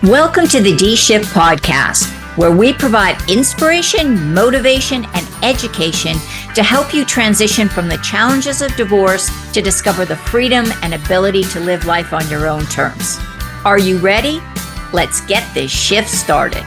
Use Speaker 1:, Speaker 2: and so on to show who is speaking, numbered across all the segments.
Speaker 1: Welcome to the D-Shift podcast, where we provide inspiration, motivation, and education to help you transition from the challenges of divorce to discover the freedom and ability to live life on your own terms. Are you ready? Let's get this shift started.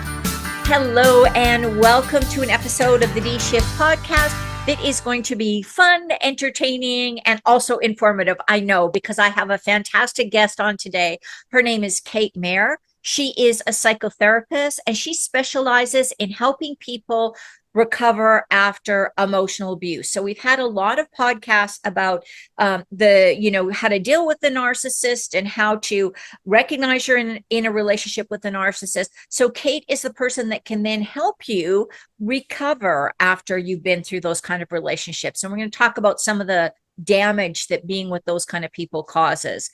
Speaker 1: Hello, and welcome to an episode of the D-Shift podcast that is going to be fun, entertaining, and also informative. I know, because I have a fantastic guest on today. Her name is Kate Mayer. She is a psychotherapist, and she specializes in helping people recover after emotional abuse. So we've had a lot of podcasts about how to deal with the narcissist and how to recognize you're in a relationship with a narcissist. So Kate is the person that can then help you recover after you've been through those kind of relationships. And we're going to talk about some of the damage that being with those kind of people causes.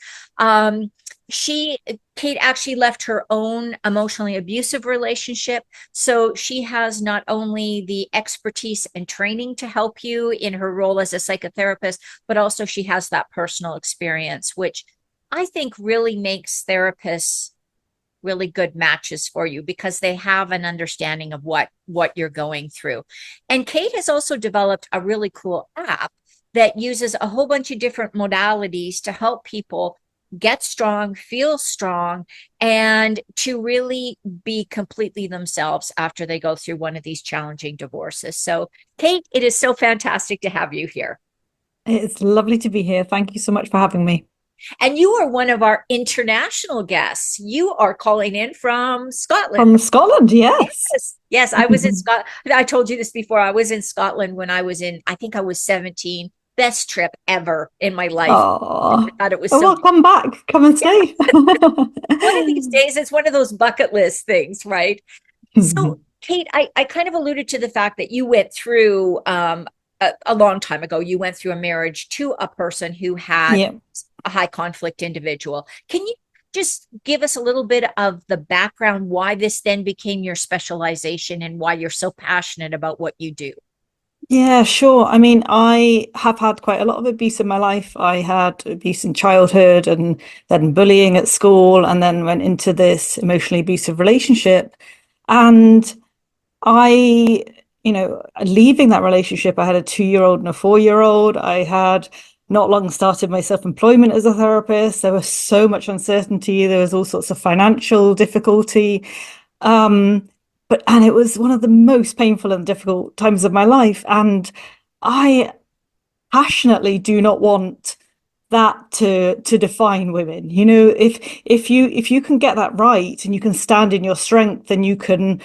Speaker 1: Kate actually left her own emotionally abusive relationship. So she has not only the expertise and training to help you in her role as a psychotherapist, but also she has that personal experience, which I think really makes therapists really good matches for you because they have an understanding of what you're going through. And Kate has also developed a really cool app that uses a whole bunch of different modalities to help people get strong, feel strong, and to really be completely themselves after they go through one of these challenging divorces. So, Kate, it is so fantastic to have you here.
Speaker 2: It's lovely to be here. Thank you so much for having me.
Speaker 1: And you are one of our international guests. You are calling in from Scotland.
Speaker 2: From Scotland, yes.
Speaker 1: Yes, I was in Scotland. I told you this before. I was in Scotland when I think I was 17. Best trip ever in my life.
Speaker 2: Oh,
Speaker 1: I thought it was
Speaker 2: well, come back, come and stay.
Speaker 1: One of these days, it's one of those bucket list things, right? So, Kate, I kind of alluded to the fact that you went through a long time ago. You went through a marriage to a person who had a high conflict individual. Can you just give us a little bit of the background, why this then became your specialization and why you're so passionate about what you do?
Speaker 2: Yeah, sure. I mean, I have had quite a lot of abuse in my life. I had abuse in childhood and then bullying at school, and then went into this emotionally abusive relationship. And leaving that relationship, I had a 2-year-old and a 4-year-old. I had not long started my self-employment as a therapist. There was so much uncertainty. There was all sorts of financial difficulty. And it was one of the most painful and difficult times of my life. And I passionately do not want that to define women. You know, if you can get that right and you can stand in your strength and you can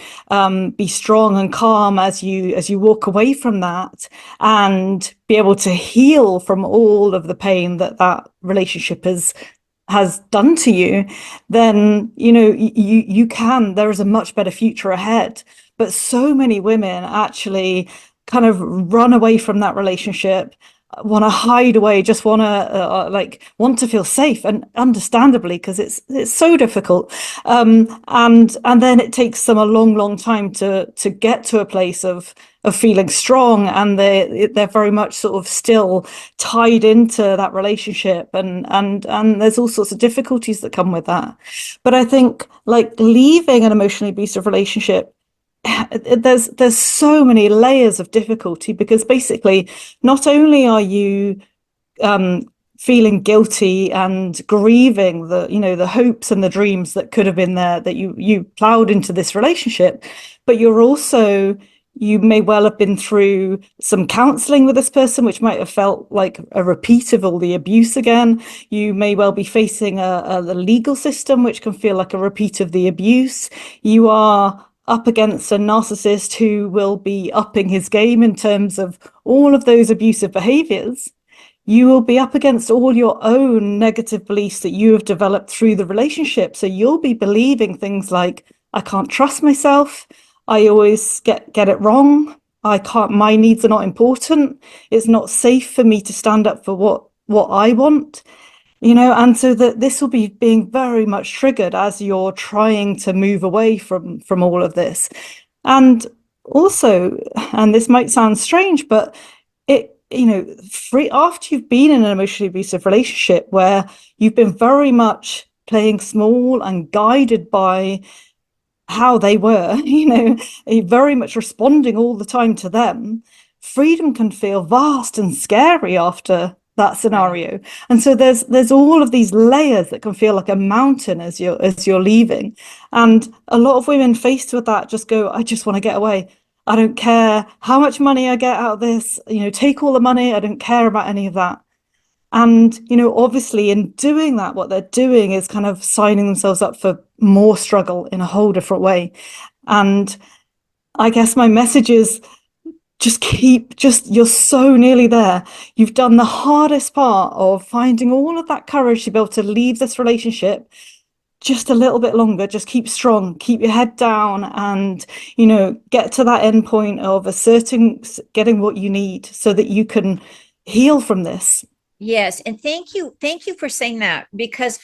Speaker 2: be strong and calm as you walk away from that and be able to heal from all of the pain that relationship has done to you, then there is a much better future ahead. But so many women actually kind of run away from that relationship, want to hide away, just want to feel safe, and understandably, because it's so difficult, and then it takes them a long time to get to a place of feeling strong, and they're very much sort of still tied into that relationship, and there's all sorts of difficulties that come with that. But I think, like, leaving an emotionally abusive relationship, there's so many layers of difficulty, because basically not only are you feeling guilty and grieving the hopes and the dreams that could have been there, that you plowed into this relationship, but you may well have been through some counseling with this person, which might have felt like a repeat of all the abuse again. You may well be facing the legal system, which can feel like a repeat of the abuse. You are up against a narcissist who will be upping his game in terms of all of those abusive behaviors. You will be up against all your own negative beliefs that you have developed through the relationship. So you'll be believing things like, I can't trust myself. I always get it wrong. My needs are not important. It's not safe for me to stand up for what I want. And so that this will be being very much triggered as you're trying to move away from all of this. And also, and this might sound strange, but after you've been in an emotionally abusive relationship where you've been very much playing small and guided by how they were, very much responding all the time to them, freedom can feel vast and scary after that scenario. Right. And so there's all of these layers that can feel like a mountain as you're leaving. And a lot of women faced with that just go, I just want to get away. I don't care how much money I get out of this, take all the money. I don't care about any of that. And, obviously in doing that, what they're doing is kind of signing themselves up for more struggle in a whole different way. And I guess my message is you're so nearly there. You've done the hardest part of finding all of that courage to be able to leave this relationship just a little bit longer. Just keep strong, keep your head down, and, get to that end point of getting what you need so that you can heal from this.
Speaker 1: Yes. And thank you for saying that, because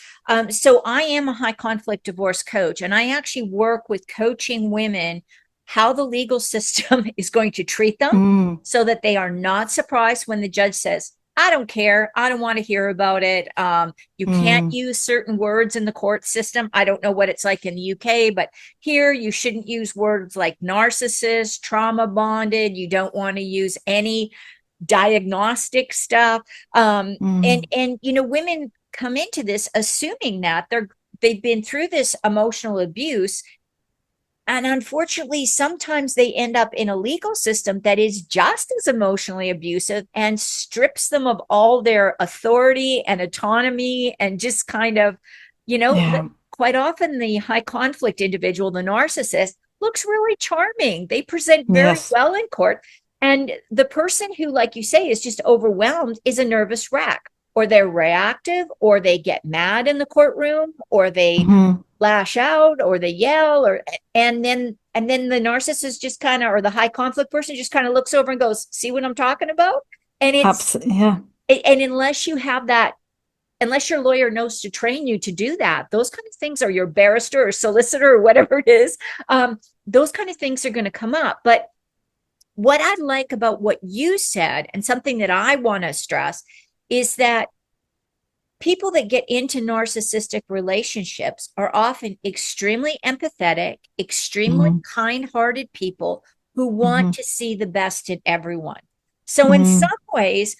Speaker 1: so I am a high conflict divorce coach, and I actually work with coaching women how the legal system is going to treat them so that they are not surprised when the judge says, I don't care, I don't want to hear about it. You can't use certain words in the court system. I don't know what it's like in the UK, but here you shouldn't use words like narcissist, trauma bonded. You don't want to use any diagnostic stuff. And women come into this assuming that they've been through this emotional abuse, and unfortunately sometimes they end up in a legal system that is just as emotionally abusive and strips them of all their authority and autonomy, and just kind of quite often the high conflict individual, the narcissist, looks really charming. They present very well in court. And the person who, like you say, is just overwhelmed is a nervous wreck, or they're reactive, or they get mad in the courtroom, or they lash out, or they yell, and then the narcissist just kind of, or the high conflict person just kind of looks over and goes, see what I'm talking about? And it's, and unless you have that, unless your lawyer knows to train you to do that, those kind of things, or your barrister or solicitor or whatever it is, those kind of things are going to come up. But what I like about what you said, and something that I want to stress, is that people that get into narcissistic relationships are often extremely empathetic, extremely kind-hearted people who want to see the best in everyone. So in some ways,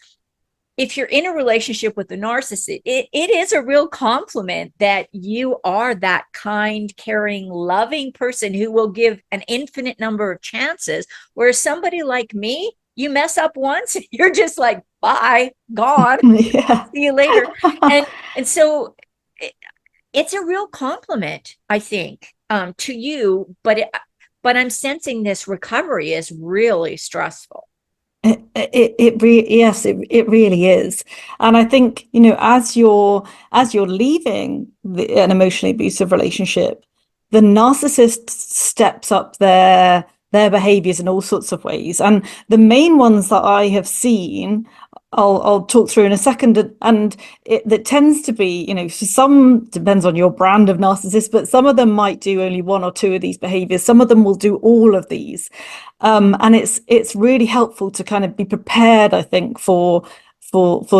Speaker 1: if you're in a relationship with a narcissist, it is a real compliment that you are that kind, caring, loving person who will give an infinite number of chances. Whereas somebody like me, you mess up once, you're just like, bye, gone. See you later. And so it's a real compliment, I think, to you. But I'm sensing this recovery is really stressful.
Speaker 2: It really is. And I think, as you're leaving an emotionally abusive relationship, the narcissist steps up their behaviors in all sorts of ways. And the main ones that I have seen, I'll talk through in a second, and that tends to be, some depends on your brand of narcissist, but some of them might do only one or two of these behaviors. Some of them will do all of these. And it's really helpful to kind of be prepared, I think, for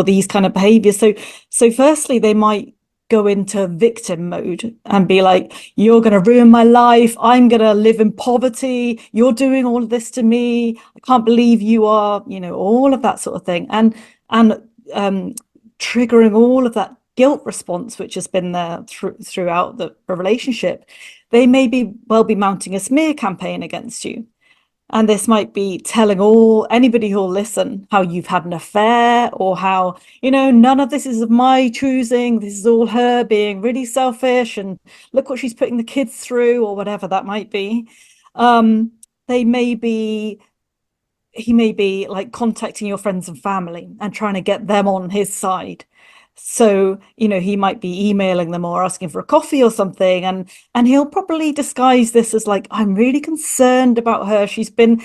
Speaker 2: these kind of behaviors. So firstly, they might go into victim mode and be like, you're going to ruin my life. I'm going to live in poverty. You're doing all of this to me. I can't believe you are, all of that sort of thing. And triggering all of that guilt response, which has been there throughout the relationship. They may be mounting a smear campaign against you. And this might be telling anybody who'll listen how you've had an affair, or how, none of this is of my choosing. This is all her being really selfish, and look what she's putting the kids through, or whatever that might be. He may be like contacting your friends and family and trying to get them on his side. So, he might be emailing them or asking for a coffee or something. And he'll probably disguise this as like, I'm really concerned about her. She's been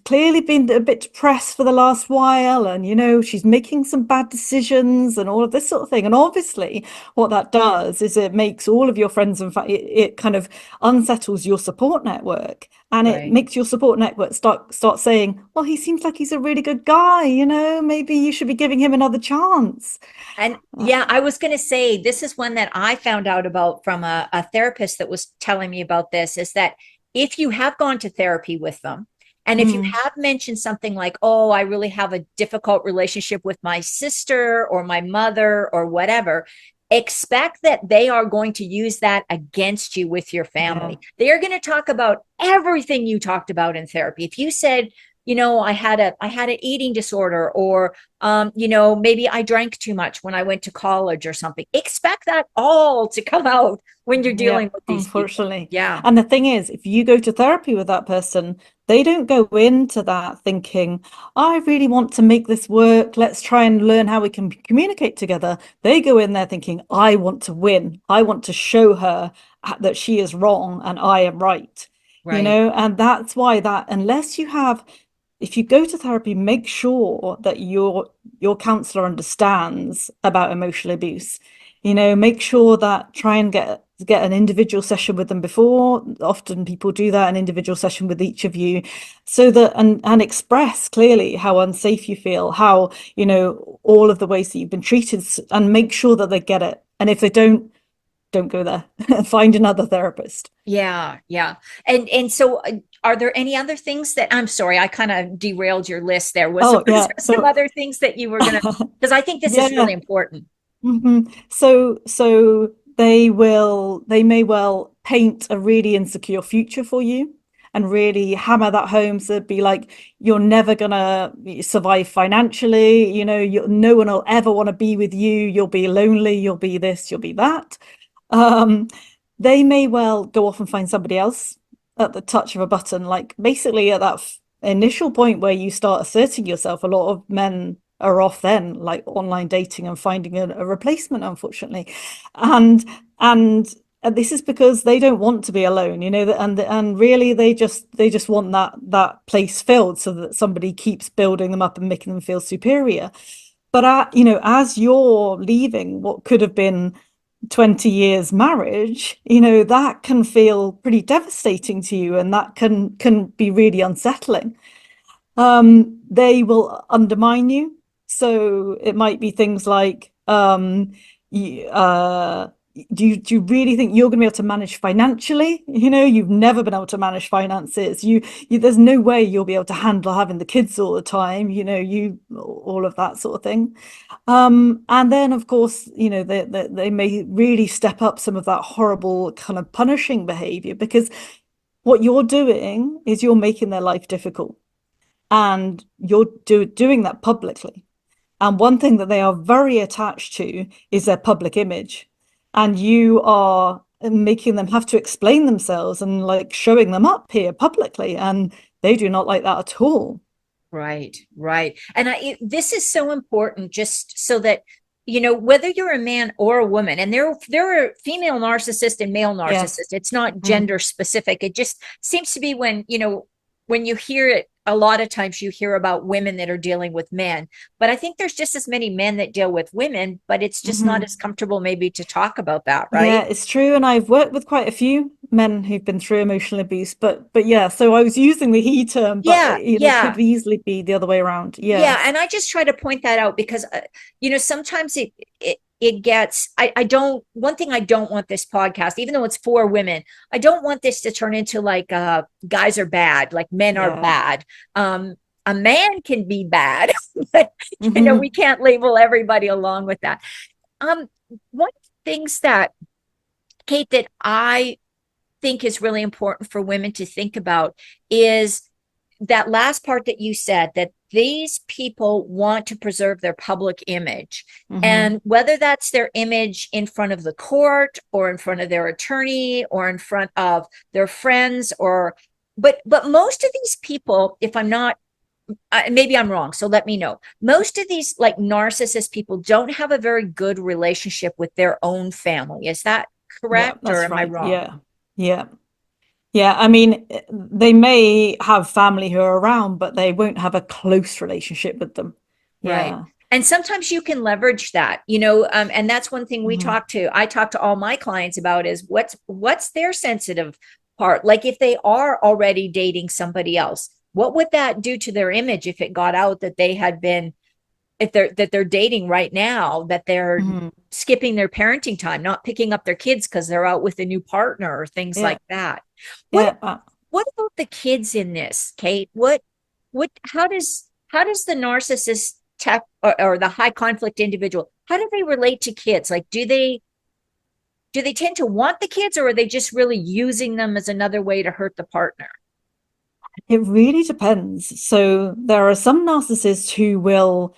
Speaker 2: clearly been a bit depressed for the last while, and she's making some bad decisions and all of this sort of thing. And obviously what that does is it makes all of your friends, in fact, it kind of unsettles your support network, and it
Speaker 1: Right.
Speaker 2: makes your support network start saying, well, he seems like he's a really good guy, maybe you should be giving him another chance.
Speaker 1: And yeah, I was going to say, this is one that I found out about from a therapist that was telling me about this, is that if you have gone to therapy with them, and if you
Speaker 2: Mm,
Speaker 1: have mentioned something like, oh, I really have a difficult relationship with my sister or my mother or whatever, expect that they are going to use that against you with your
Speaker 2: yeah.
Speaker 1: family. They are going to talk about everything you talked about in therapy. If you said, I had an eating disorder, or maybe I drank too much when I went to college or something. Expect that all to come out when you're
Speaker 2: Yeah,
Speaker 1: dealing with these people.
Speaker 2: unfortunately.
Speaker 1: Yeah.
Speaker 2: And the thing is, if you go to therapy with that person, they don't go into that thinking, I really want to make this work. Let's try and learn how we can communicate together. They go in there thinking, I want to win. I want to show her that she is wrong and I am right.
Speaker 1: Right.
Speaker 2: And that's why that, unless you have, if you go to therapy, make sure that your counselor understands about emotional abuse. Make sure that try and get an individual session with them before. Often people do that, an individual session with each of you, so that and express clearly how unsafe you feel, how all of the ways that you've been treated, and make sure that they get it. And if they don't go there. Find another therapist.
Speaker 1: Yeah, yeah. And so are there any other things that, I'm sorry, I kind of derailed your list there. Was
Speaker 2: Oh
Speaker 1: was
Speaker 2: yeah,
Speaker 1: there some
Speaker 2: so
Speaker 1: other things that you were gonna, because I think this is
Speaker 2: yeah.
Speaker 1: really important.
Speaker 2: So they may well paint a really insecure future for you and really hammer that home. So it'd be like, you're never gonna survive financially, no one will ever want to be with you, you'll be lonely, you'll be this, you'll be that. Um, they may well go off and find somebody else at the touch of a button. Like basically at that initial point where you start asserting yourself, a lot of men are off then, like online dating and finding a replacement, unfortunately. And and this is because they don't want to be alone, and really they just want that place filled so that somebody keeps building them up and making them feel superior. But as you're leaving what could have been 20 years marriage, that can feel pretty devastating to you, and that can be really unsettling. They will undermine you. So it might be things like, you, do you really think you're going to be able to manage financially? You've never been able to manage finances. There's no way you'll be able to handle having the kids all the time. All of that sort of thing. And then, of course, they may really step up some of that horrible kind of punishing behavior, because what you're doing is you're making their life difficult, and you're doing that publicly. And one thing that they are very attached to is their public image. And you are making them have to explain themselves and like showing them up here publicly. And they do not like that at all.
Speaker 1: Right, right. And this is so important, just so that, whether you're a man or a woman, and there are female narcissists and male
Speaker 2: Yes.
Speaker 1: narcissists. It's not
Speaker 2: Mm.
Speaker 1: gender specific. It just seems to be when you hear it, a lot of times you hear about women that are dealing with men. But I think there's just as many men that deal with women, but it's just not
Speaker 2: Mhm.
Speaker 1: as comfortable maybe to talk about that,
Speaker 2: Yeah,
Speaker 1: right?
Speaker 2: it's true. And I've worked with quite a few men who've been through emotional abuse, but yeah, so I was using the he term, but
Speaker 1: Yeah,
Speaker 2: it
Speaker 1: yeah.
Speaker 2: could easily be the other way around.
Speaker 1: Yeah,
Speaker 2: Yes.
Speaker 1: and I just try to point that out because sometimes it gets, I don't, one thing I don't want this podcast, even though it's for women, I don't want this to turn into like guys are bad, like men are
Speaker 2: Yeah.
Speaker 1: bad. A man can be bad, but we
Speaker 2: Hmm.
Speaker 1: can't label everybody along with that. Um one of the things that, Kate, that I think is really important for women to think about is that last part that you said, that these people want to preserve their public image.
Speaker 2: Hmm.
Speaker 1: And whether that's their image in front of the court or in front of their attorney or in front of their friends, but most of these people, if I'm not, maybe I'm wrong, so let me know. Most of these like narcissist people don't have a very good relationship with their own family. Is that
Speaker 2: Yeah,
Speaker 1: correct, or
Speaker 2: that's
Speaker 1: am I
Speaker 2: right.
Speaker 1: wrong?
Speaker 2: Yeah. Yeah. Yeah, I mean, they may have family who are around, but they won't have a close relationship with them.
Speaker 1: Right.
Speaker 2: Yeah.
Speaker 1: And sometimes you can leverage that, and that's one thing
Speaker 2: Hmm.
Speaker 1: I talk to all my clients about is what's their sensitive part? Like if they are already dating somebody else, what would that do to their image if it got out that they had been, if they're dating right now, that they're
Speaker 2: Hmm.
Speaker 1: skipping their parenting time, not picking up their kids because they're out with a new partner or things
Speaker 2: Yeah.
Speaker 1: like that. What
Speaker 2: Yeah.
Speaker 1: what about the kids in this, Kate? What how does the narcissist tech or the high conflict individual, how do they relate to kids? Like do they tend to want the kids, or are they just really using them as another way to hurt the partner?
Speaker 2: It really depends. So there are some narcissists who will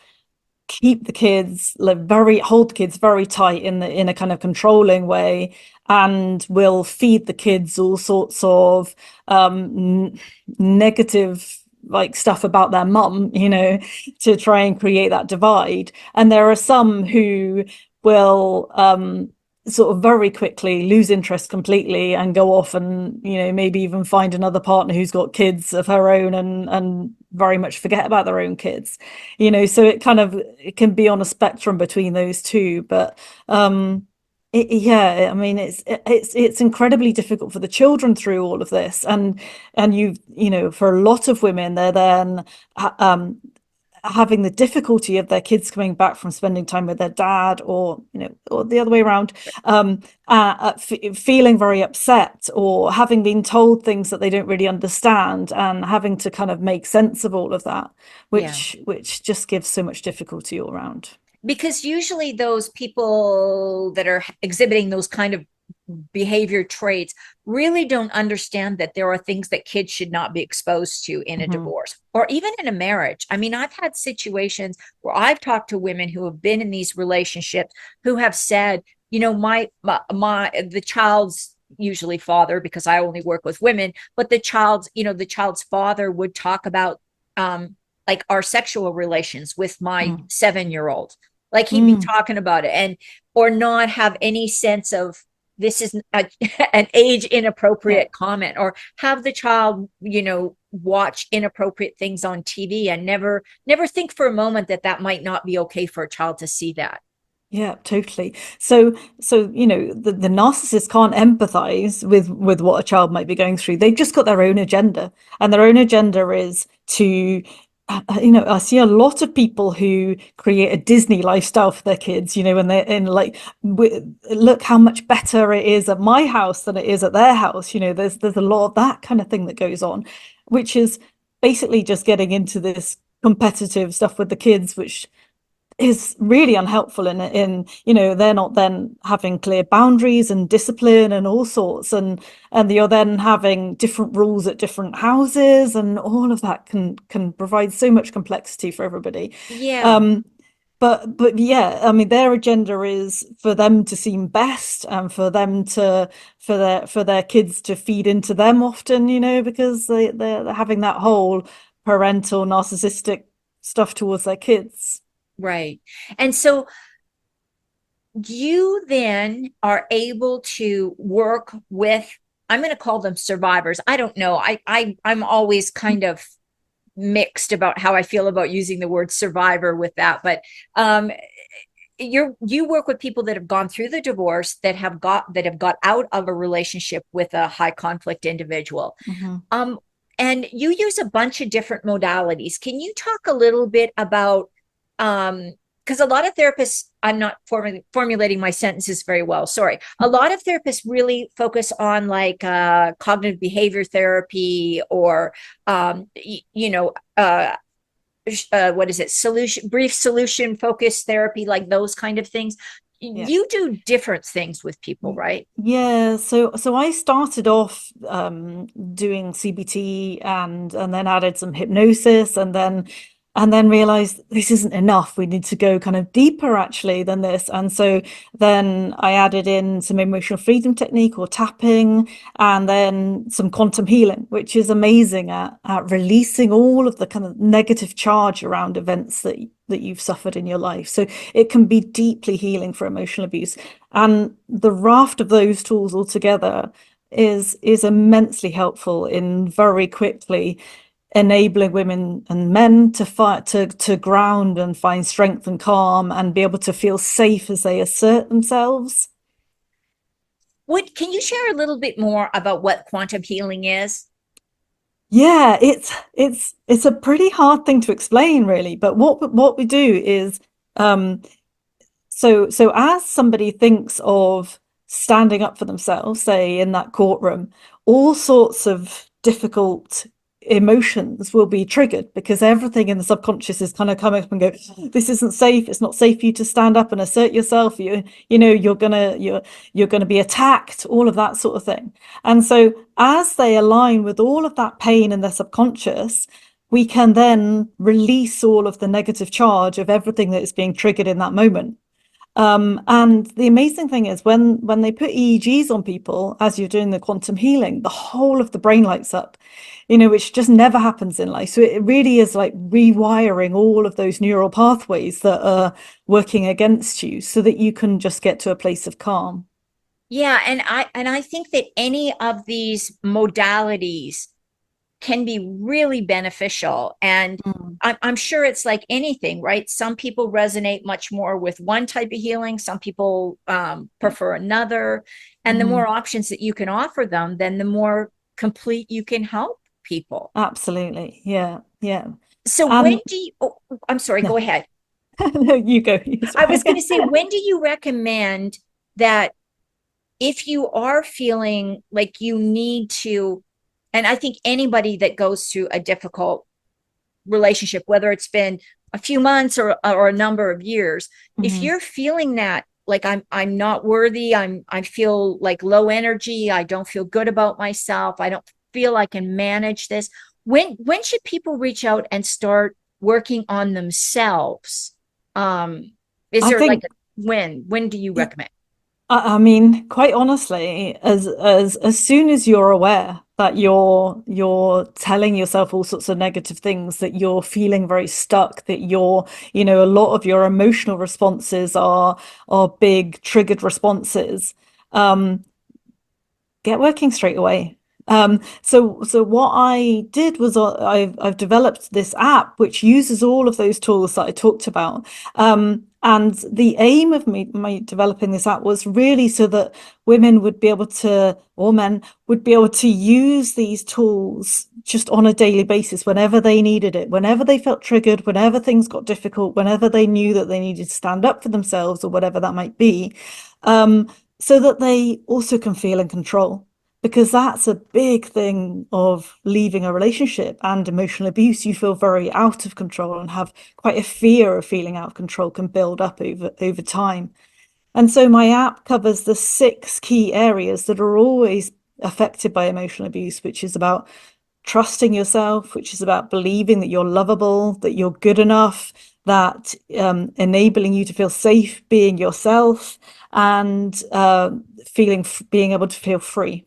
Speaker 2: keep the kids, like hold the kids very tight in a kind of controlling way, and will feed the kids all sorts of negative like stuff about their mum, to try and create that divide. And there are some who will sort of very quickly lose interest completely and go off and maybe even find another partner who's got kids of her own, and very much forget about their own kids. So it can be on a spectrum between those two. But yeah, I mean, it's incredibly difficult for the children through all of this. And for a lot of women, they're then having the difficulty of their kids coming back from spending time with their dad, or the other way around, feeling very upset, or having been told things that they don't really understand, and having to kind of make sense of all of that,
Speaker 1: Yeah.
Speaker 2: which just gives so much difficulty all around.
Speaker 1: Because usually those people that are exhibiting those kind of behavior traits really don't understand that there are things that kids should not be exposed to in a
Speaker 2: Hmm.
Speaker 1: divorce or even in a marriage. I mean, I've had situations where I've talked to women who have been in these relationships who have said, the child's usually father, because I only work with women, but the child's father would talk about like our sexual relations with my
Speaker 2: Mm.
Speaker 1: 7-year-old. Like he'd be
Speaker 2: Mm.
Speaker 1: talking about it, and or not have any sense of this is an age
Speaker 2: Yeah.
Speaker 1: inappropriate comment, or have the child watch inappropriate things on TV and never think for a moment that that might not be okay for a child to see that.
Speaker 2: Yeah, totally. So the narcissist can't empathize with what a child might be going through. They've just got their own agenda, and their own agenda is to, I see a lot of people who create a Disney lifestyle for their kids, and they're in like, look how much better it is at my house than it is at their house. There's a lot of that kind of thing that goes on, which is basically just getting into this competitive stuff with the kids, which is really unhelpful in they're not then having clear boundaries and discipline and all sorts, and you're then having different rules at different houses, and all of that can provide so much complexity for everybody.
Speaker 1: Yeah.
Speaker 2: um but yeah, I mean, their agenda is for them to seem best, and for them to for their kids to feed into them often, because they're having that whole parental narcissistic stuff towards their kids.
Speaker 1: Right. And so you then are able to work with, I'm going to call them survivors. I don't know. I'm always kind of mixed about how I feel about using the word survivor with that, but um you work with people that have gone through the divorce, that have got out of a relationship with a high conflict individual.
Speaker 2: Mhm.
Speaker 1: um and you use a bunch of different modalities. Can you talk a little bit about, because a lot of therapists, I'm not formulating my sentences very well, sorry, a lot of therapists really focus on like cognitive behavior therapy, or what is it, brief solution focused therapy, like those kind of things.
Speaker 2: Yeah.
Speaker 1: You do different things with people, right?
Speaker 2: Yeah, so I started off doing CBT, and then added some hypnosis, and then realized this isn't enough. We need to go kind of deeper actually than this. And so then I added in some emotional freedom technique, or tapping, and then some quantum healing, which is amazing at releasing all of the kind of negative charge around events that you've suffered in your life. So it can be deeply healing for emotional abuse. And the raft of those tools all together is immensely helpful in very quickly enabling women and men to fight, to ground and find strength and calm and be able to feel safe as they assert themselves.
Speaker 1: Can you share a little bit more about what quantum healing is?
Speaker 2: Yeah, it's a pretty hard thing to explain, really. But what we do is, so as somebody thinks of standing up for themselves, say in that courtroom, all sorts of difficult emotions will be triggered because everything in the subconscious is kind of come up and go, this isn't safe, it's not safe for you to stand up and assert yourself, you're gonna be attacked, all of that sort of thing. And so as they align with all of that pain in their subconscious, we can then release all of the negative charge of everything that is being triggered in that moment. And the amazing thing is when they put EEGs on people, as you're doing the quantum healing, the whole of the brain lights up, which just never happens in life. So it really is like rewiring all of those neural pathways that are working against you so that you can just get to a place of calm.
Speaker 1: Yeah, and I think that any of these modalities can be really beneficial. And
Speaker 2: Mm.
Speaker 1: I'm sure it's like anything, right? Some people resonate much more with one type of healing, some people prefer another. And the more options that you can offer them, then the more complete you can help people.
Speaker 2: Absolutely. Yeah. Yeah.
Speaker 1: So when
Speaker 2: And
Speaker 1: do you, oh, I'm sorry,
Speaker 2: no,
Speaker 1: go ahead.
Speaker 2: no, you go.
Speaker 1: I was going to say, when do you recommend that if you are feeling like you need to, and I think anybody that goes through a difficult relationship, whether it's been a few months or a number of years, if you're feeling that like I'm not worthy, I feel like low energy, I don't feel good about myself, I don't feel I can manage this, when should people reach out and start working on themselves? Is
Speaker 2: I
Speaker 1: there like
Speaker 2: think
Speaker 1: when do you recommend?
Speaker 2: I mean, quite honestly, as soon as you're aware that you're telling yourself all sorts of negative things, that you're feeling very stuck, that a lot of your emotional responses are big triggered responses, get working straight away. So what I did was I've developed this app which uses all of those tools that I talked about. And the aim of my developing this app was really so that women would be able to, or men would be able to use these tools just on a daily basis whenever they needed it, whenever they felt triggered, whenever things got difficult, whenever they knew that they needed to stand up for themselves or whatever that might be, so that they also can feel in control. Because that's a big thing of leaving a relationship and emotional abuse. You feel very out of control and have quite a fear of feeling out of control can build up over time. And so my app covers the 6 key areas that are always affected by emotional abuse, which is about trusting yourself, which is about believing that you're lovable, that you're good enough, that enabling you to feel safe being yourself, and being able to feel free.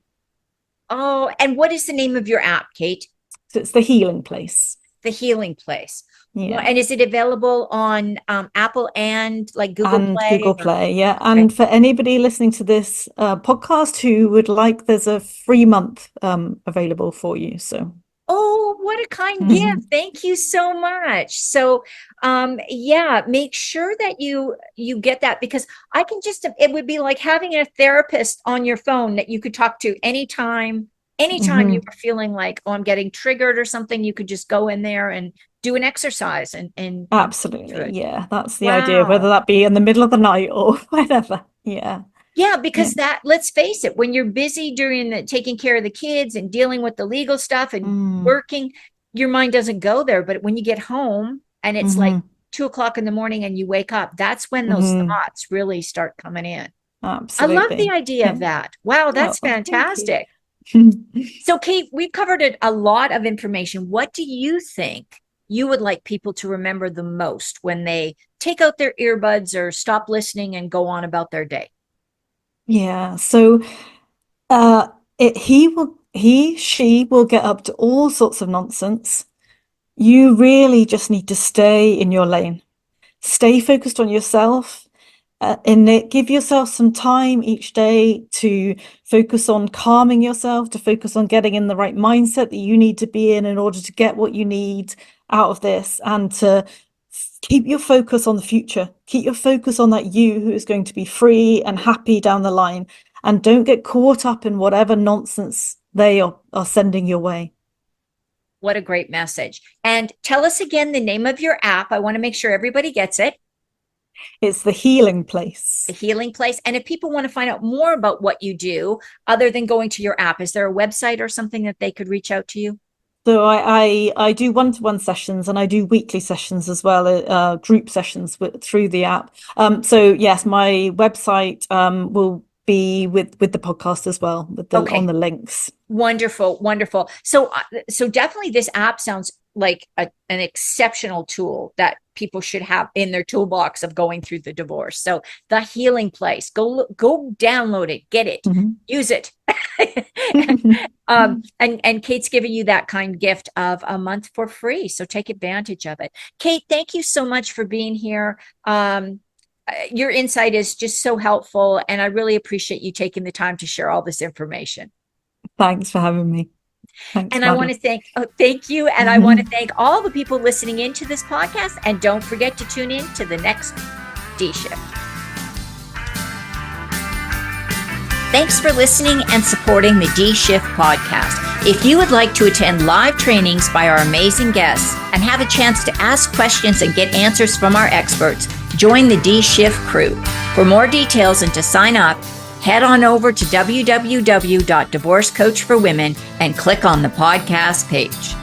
Speaker 1: Oh, and what is the name of your app, Kate?
Speaker 2: So it's the healing place.
Speaker 1: The Healing Place.
Speaker 2: Yeah.
Speaker 1: And is it available on Apple and like Google
Speaker 2: And
Speaker 1: Play?
Speaker 2: Google Play. Yeah.
Speaker 1: Okay.
Speaker 2: And for anybody listening to this podcast who would like, there's a free month available for you. So.
Speaker 1: Oh, what a kind gift. Thank you so much. So, yeah, make sure that you get that, because I can just, it would be like having a therapist on your phone that you could talk to anytime you were feeling like, oh, I'm getting triggered or something, you could just go in there and do an exercise and
Speaker 2: Absolutely. Yeah. That's the idea, whether
Speaker 1: wow.
Speaker 2: that be in the middle of the night or whatever. Yeah.
Speaker 1: Yeah,
Speaker 2: Yeah.
Speaker 1: because that, let's face it, when you're busy doing taking care of the kids and dealing with the legal stuff and working, your mind doesn't go there. But when you get home and it's like 2 o'clock in the morning and you wake up, that's when those thoughts really start coming in. I love the
Speaker 2: Absolutely.
Speaker 1: idea of
Speaker 2: Yeah.
Speaker 1: that. Wow,
Speaker 2: Oh,
Speaker 1: that's
Speaker 2: thank you.
Speaker 1: fantastic. So, Kate, we've covered a lot of information. What do you think you would like people to remember the most when they take out their earbuds or stop listening and go on about their day?
Speaker 2: Yeah. So she will get up to all sorts of nonsense. You really just need to stay in your lane. Stay focused on yourself. in it, give yourself some time each day to focus on calming yourself, to focus on getting in the right mindset that you need to be in order to get what you need out of this, and to keep your focus on the future. Keep your focus on that you who is going to be free and happy down the line, and don't get caught up in whatever nonsense they are sending your way.
Speaker 1: What a great message. And tell us again the name of your app. I want to make sure everybody gets it.
Speaker 2: It's The Healing Place.
Speaker 1: The Healing Place. And if people want to find out more about what you do, other than going to your app, is there a website or something that they could reach out to you?
Speaker 2: So I do one-to-one sessions, and I do weekly sessions as well, group sessions through the app. So yes, my website will be with the podcast as well, with the on the links.
Speaker 1: Wonderful, wonderful. So definitely this app sounds like an exceptional tool that people should have in their toolbox of going through the divorce. So The Healing Place, go download it, get it, use it. And Kate's giving you that kind gift of a month for free. So take advantage of it. Kate, thank you so much for being here. Your insight is just so helpful, and I really appreciate you taking the time to share all this information.
Speaker 2: Thanks for having me. Thanks,
Speaker 1: and
Speaker 2: Mardi.
Speaker 1: I want to thank you. And I want to thank all the people listening into this podcast. And don't forget to tune in to the next D Shift. Thanks for listening and supporting the D Shift podcast. If you would like to attend live trainings by our amazing guests and have a chance to ask questions and get answers from our experts, join the D Shift crew. For more details and to sign up, head on over to www.divorcecoachforwomen and click on the podcast page.